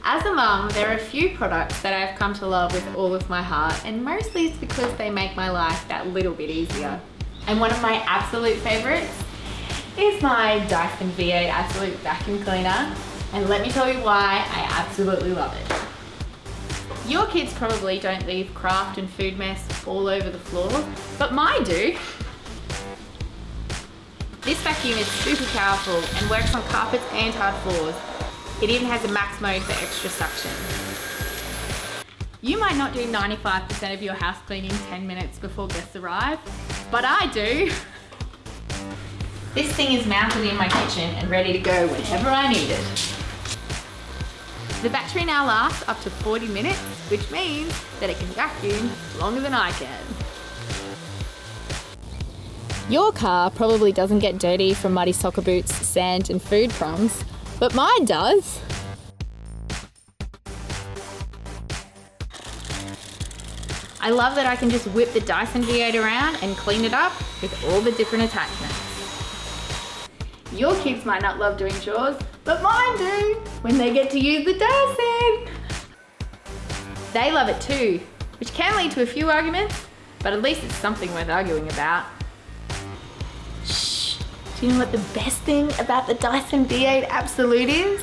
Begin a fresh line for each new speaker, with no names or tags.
As a mum, there are a few products that I've come to love with all of my heart, and mostly it's because they make my life that little bit easier. And one of my absolute favorites is my Dyson V8 Absolute Vacuum Cleaner. And let me tell you why I absolutely love it. Your kids probably don't leave craft and food mess all over the floor, but mine do. This vacuum is super powerful and works on carpets and hard floors. It even has a max mode for extra suction. You might not do 95% of your house cleaning 10 minutes before guests arrive, but I do. This thing is mounted in my kitchen and ready to go whenever I need it. The battery now lasts up to 40 minutes, which means that it can vacuum longer than I can. Your car probably doesn't get dirty from muddy soccer boots, sand and food crumbs, but mine does. I love that I can just whip the Dyson V8 around and clean it up with all the different attachments. Your kids might not love doing chores, but mine do when they get to use the Dyson. They love it too, which can lead to a few arguments, but at least it's something worth arguing about. Shh, do you know what the best thing about the Dyson V8 Absolute is?